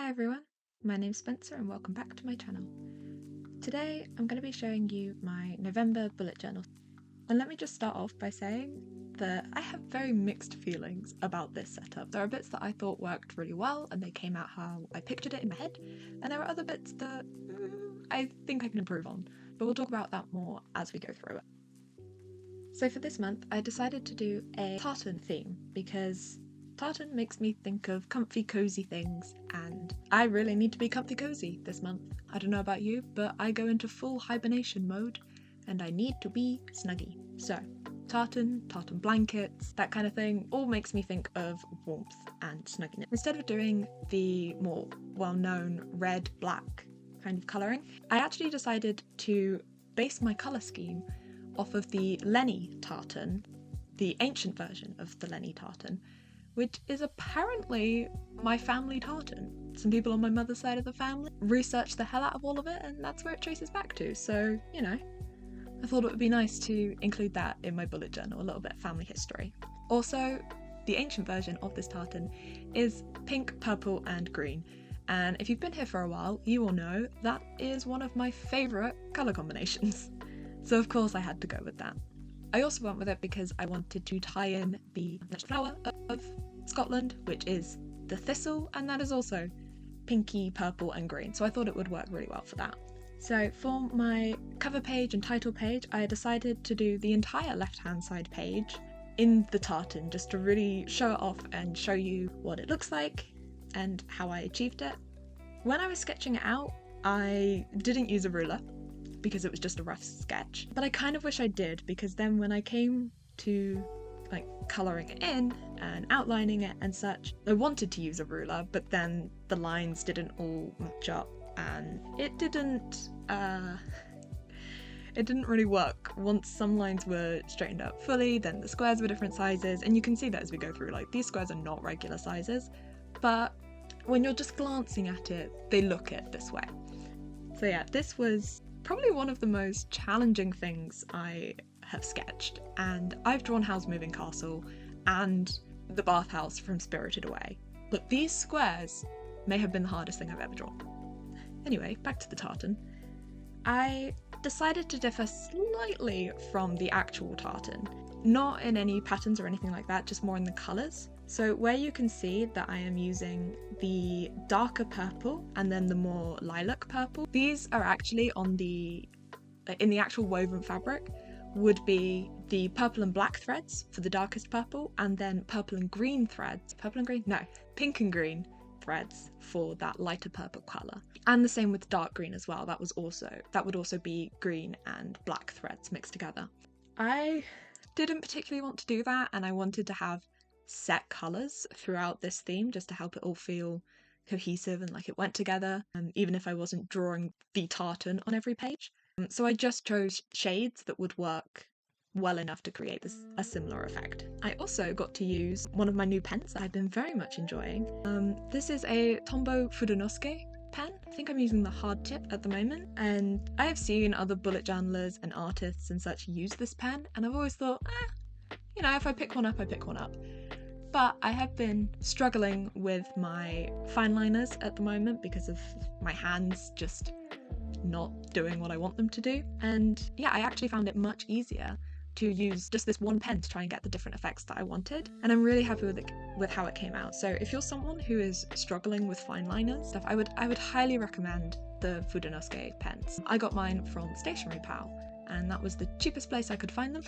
Hi everyone, my name's Spencer and welcome back to my channel. Today I'm going to be showing you my November bullet journal. And let me just start off by saying that I have very mixed feelings about this setup. There are bits that I thought worked really well and they came out how I pictured it in my head, and there are other bits that I think I can improve on, but we'll talk about that more as we go through it. So for this month I decided to do a tartan theme because tartan makes me think of comfy cozy things, and I really need to be comfy cozy this month. I don't know about you, but I go into full hibernation mode and I need to be snuggy. So tartan blankets, that kind of thing, all makes me think of warmth and snugginess. Instead of doing the more well-known red, black kind of colouring, I actually decided to base my colour scheme off of the Lenny tartan, the ancient version of the Lenny tartan, which is apparently my family tartan. Some people on my mother's side of the family researched the hell out of all of it, and that's where it traces back to. So, you know, I thought it would be nice to include that in my bullet journal, a little bit of family history. Also, the ancient version of this tartan is pink, purple, and green. And if you've been here for a while, you will know that is one of my favourite colour combinations. So of course I had to go with that. I also went with it because I wanted to tie in the national flower of Scotland, which is the thistle, and that is also pinky, purple and green, so I thought it would work really well for that. So for my cover page and title page, I decided to do the entire left-hand side page in the tartan, just to really show it off and show you what it looks like and how I achieved it. When I was sketching it out, I didn't use a ruler because it was just a rough sketch, but I kind of wish I did, because then when I came to colouring it in and outlining it and such, I wanted to use a ruler, but then the lines didn't all match up and it didn't really work. Once some lines were straightened out fully, then the squares were different sizes, and you can see that as we go through, like, these squares are not regular sizes, but when you're just glancing at it, they look it this way. So yeah, this was probably one of the most challenging things I have sketched, and I've drawn Howl's Moving Castle and the bathhouse from Spirited Away, but these squares may have been the hardest thing I've ever drawn. Anyway, back to the tartan. I decided to differ slightly from the actual tartan, not in any patterns or anything like that, just more in the colours. So where you can see that I am using the darker purple and then the more lilac purple, these are actually on in the actual woven fabric would be the purple and black threads for the darkest purple, and then pink and green threads for that lighter purple colour. And the same with dark green as well, that would also be green and black threads mixed together. I didn't particularly want to do that, and I wanted to have set colours throughout this theme just to help it all feel cohesive and like it went together, even if I wasn't drawing the tartan on every page. So I just chose shades that would work well enough to create a similar effect. I also got to use one of my new pens that I've been very much enjoying. This is a Tombow Fudenosuke pen. I think I'm using the hard tip at the moment, and I have seen other bullet journalers and artists and such use this pen, and I've always thought, you know, if I pick one up, I pick one up. But I have been struggling with my fine liners at the moment because of my hands just not doing what I want them to do. And yeah, I actually found it much easier to use just this one pen to try and get the different effects that I wanted. And I'm really happy with how it came out. So if you're someone who is struggling with fine liners stuff, I would highly recommend the Fudenosuke pens. I got mine from Stationery, and that was the cheapest place I could find them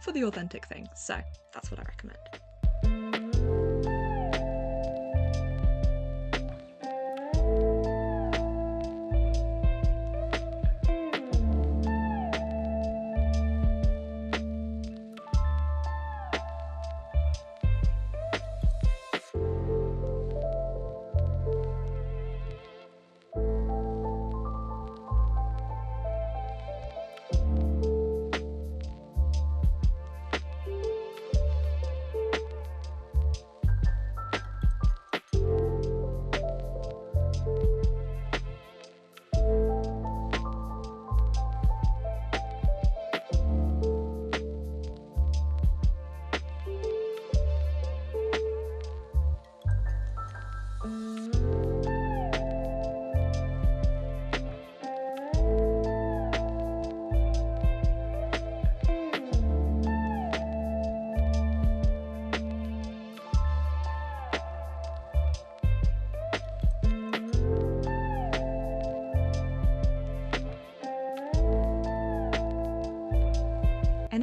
for the authentic thing. So that's what I recommend.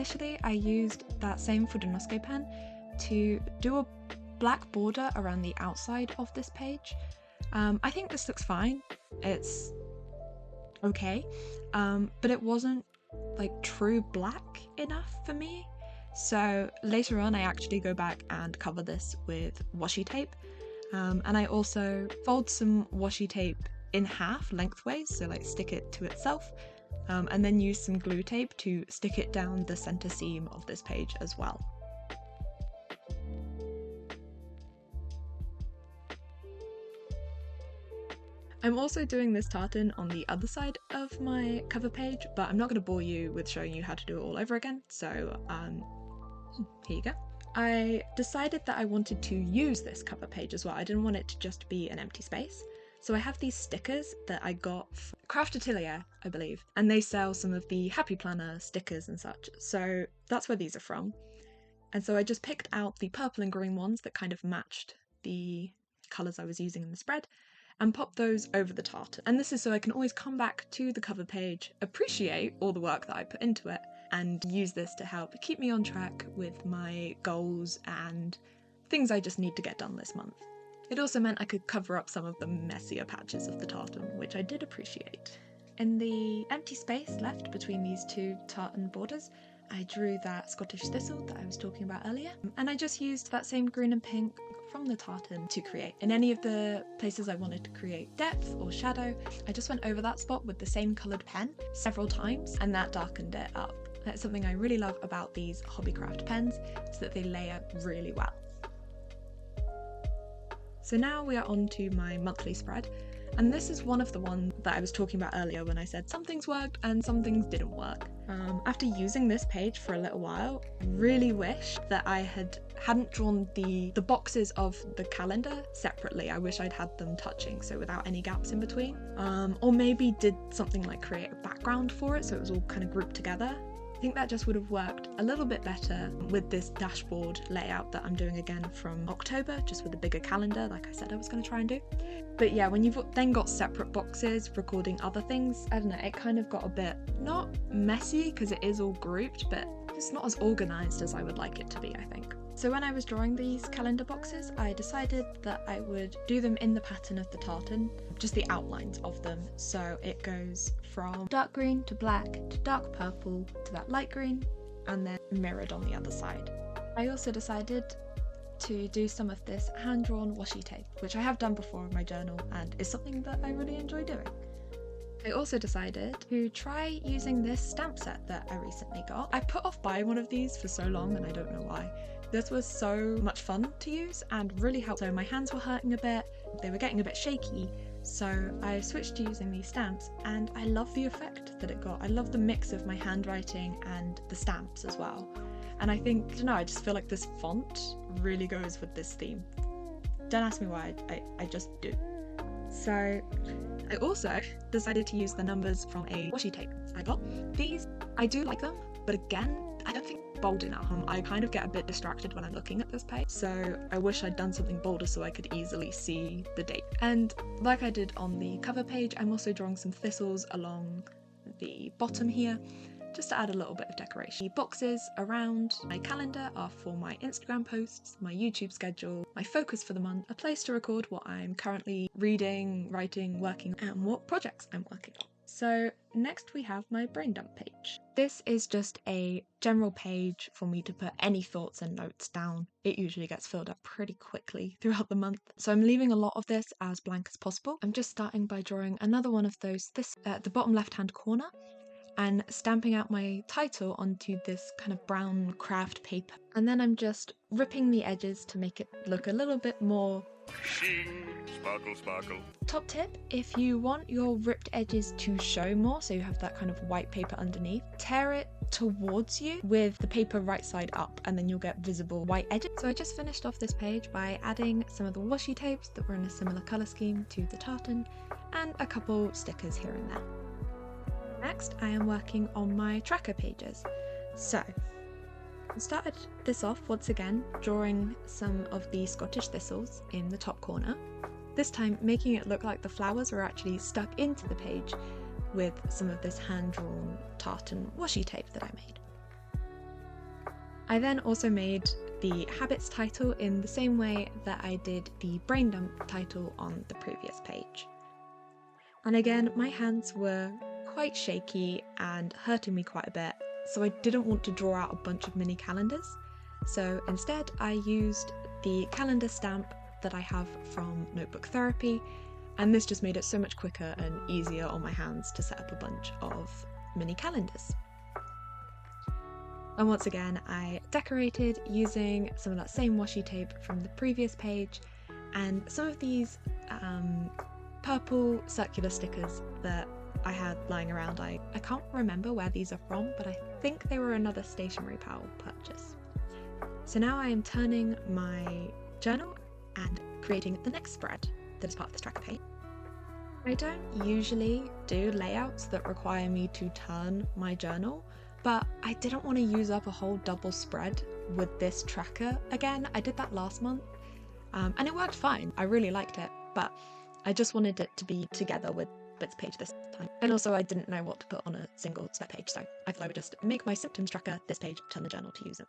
initially I used that same Fudenosuke pen to do a black border around the outside of this page. I think this looks fine. It's okay, but it wasn't like true black enough for me. So later on I actually go back and cover this with washi tape, and I also fold some washi tape in half lengthways, so like stick it to itself, and then use some glue tape to stick it down the center seam of this page as well. I'm also doing this tartan on the other side of my cover page, but I'm not going to bore you with showing you how to do it all over again, so here you go. I decided that I wanted to use this cover page as well. I didn't want it to just be an empty space. So I have these stickers that I got from Craft Atelier, I believe, and they sell some of the Happy Planner stickers and such. So that's where these are from. And so I just picked out the purple and green ones that kind of matched the colours I was using in the spread, and pop those over the tartan. And this is so I can always come back to the cover page, appreciate all the work that I put into it, and use this to help keep me on track with my goals and things I just need to get done this month. It also meant I could cover up some of the messier patches of the tartan, which I did appreciate. In the empty space left between these two tartan borders, I drew that Scottish thistle that I was talking about earlier, and I just used that same green and pink from the tartan to create. In any of the places I wanted to create depth or shadow, I just went over that spot with the same coloured pen several times, and that darkened it up. That's something I really love about these Hobbycraft pens, is that they layer really well. So now we are on to my monthly spread, and this is one of the ones that I was talking about earlier when I said some things worked and some things didn't work. After using this page for a little while, really wish that I hadn't drawn the boxes of the calendar separately. I wish I'd had them touching, so without any gaps in between. Or maybe did something like create a background for it so it was all kind of grouped together. I think that just would have worked a little bit better with this dashboard layout that I'm doing again from October, just with a bigger calendar like I said I was going to try and do. But yeah, when you've then got separate boxes recording other things, I don't know, it kind of got a bit, not messy because it is all grouped, but it's not as organised as I would like it to be, I think. So when I was drawing these calendar boxes, I decided that I would do them in the pattern of the tartan, just the outlines of them. So it goes from dark green to black to dark purple to that light green, and then mirrored on the other side. I also decided to do some of this hand-drawn washi tape, which I have done before in my journal and is something that I really enjoy doing. I also decided to try using this stamp set that I recently got. I put off buying one of these for so long and I don't know why. This was so much fun to use and really helped. So my hands were hurting a bit, they were getting a bit shaky, so I switched to using these stamps and I love the effect that it got. I love the mix of my handwriting and the stamps as well. And I think, I don't know, I just feel like this font really goes with this theme. Don't ask me why, I just do. So I also decided to use the numbers from a washi tape I got. These, I do like them, but again, I don't think bold enough. I kind of get a bit distracted when I'm looking at this page, so I wish I'd done something bolder so I could easily see the date. And like I did on the cover page, I'm also drawing some thistles along the bottom here, just to add a little bit of decoration. The boxes around my calendar are for my Instagram posts, my YouTube schedule, my focus for the month, a place to record what I'm currently reading, writing, working on, and what projects I'm working on. So next we have my brain dump page. This is just a general page for me to put any thoughts and notes down. It usually gets filled up pretty quickly throughout the month, so I'm leaving a lot of this as blank as possible. I'm just starting by drawing another one of those at the bottom left hand corner and stamping out my title onto this kind of brown craft paper. And then I'm just ripping the edges to make it look a little bit more shing, sparkle, sparkle. Top tip, if you want your ripped edges to show more, so you have that kind of white paper underneath, tear it towards you with the paper right side up and then you'll get visible white edges. So I just finished off this page by adding some of the washi tapes that were in a similar colour scheme to the tartan and a couple stickers here and there. Next, I am working on my tracker pages. So I started this off once again drawing some of the Scottish thistles in the top corner, this time making it look like the flowers were actually stuck into the page with some of this hand-drawn tartan washi tape that I made. I then also made the habits title in the same way that I did the brain dump title on the previous page. And again, my hands were quite shaky and hurting me quite a bit, so I didn't want to draw out a bunch of mini calendars. So instead I used the calendar stamp that I have from Notebook Therapy, and this just made it so much quicker and easier on my hands to set up a bunch of mini calendars. And once again, I decorated using some of that same washi tape from the previous page and some of these purple circular stickers that I had lying around. I can't remember where these are from, but I think they were another Stationery Pal purchase. So now I am turning my journal and creating the next spread that is part of this tracker page. I don't usually do layouts that require me to turn my journal, but I didn't want to use up a whole double spread with this tracker again. I did that last month and it worked fine. I really liked it, but I just wanted it to be together with this page this time. And also I didn't know what to put on a single step page, so I thought I would just make my symptoms tracker this page, turn the journal to use it.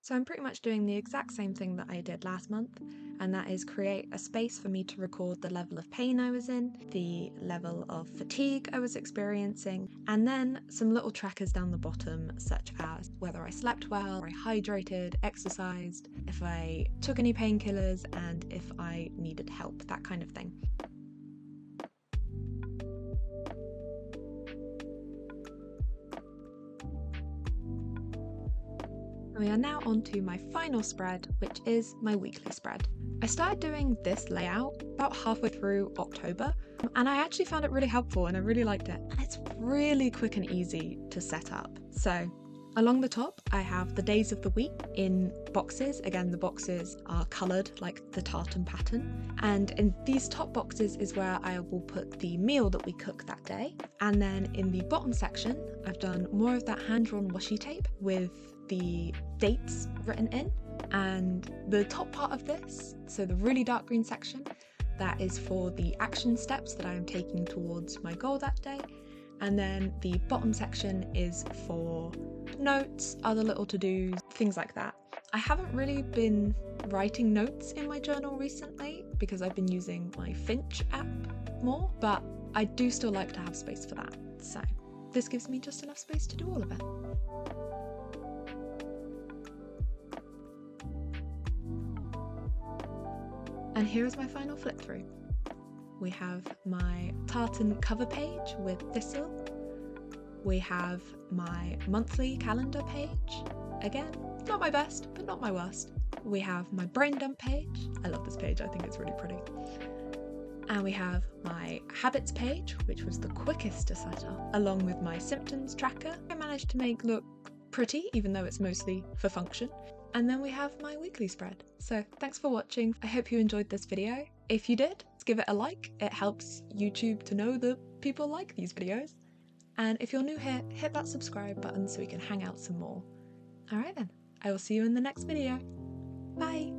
So I'm pretty much doing the exact same thing that I did last month, and that is create a space for me to record the level of pain I was in, the level of fatigue I was experiencing, and then some little trackers down the bottom such as whether I slept well, I hydrated, exercised, if I took any painkillers, and if I needed help, that kind of thing. We are now on to my final spread, which is my weekly spread. I started doing this layout about halfway through October, and I actually found it really helpful and I really liked it. And it's really quick and easy to set up. So along the top, I have the days of the week in boxes. Again, the boxes are coloured like the tartan pattern. And in these top boxes is where I will put the meal that we cook that day. And then in the bottom section, I've done more of that hand-drawn washi tape with the dates written in, and the top part of this, so the really dark green section, that is for the action steps that I am taking towards my goal that day, and then the bottom section is for notes, other little to-dos, things like that. I haven't really been writing notes in my journal recently because I've been using my Finch app more, but I do still like to have space for that, so this gives me just enough space to do all of it. And here is my final flip through. We have my tartan cover page with Thistle. We have my monthly calendar page. Again, not my best, but not my worst. We have my brain dump page. I love this page, I think it's really pretty. And we have my habits page, which was the quickest to set up, along with my symptoms tracker. I managed to make look pretty, even though it's mostly for function. And then we have my weekly spread. So thanks for watching. I hope you enjoyed this video. If you did, give it a like. It helps YouTube to know that people like these videos. And if you're new here, hit that subscribe button so we can hang out some more. Alright then, I will see you in the next video. Bye!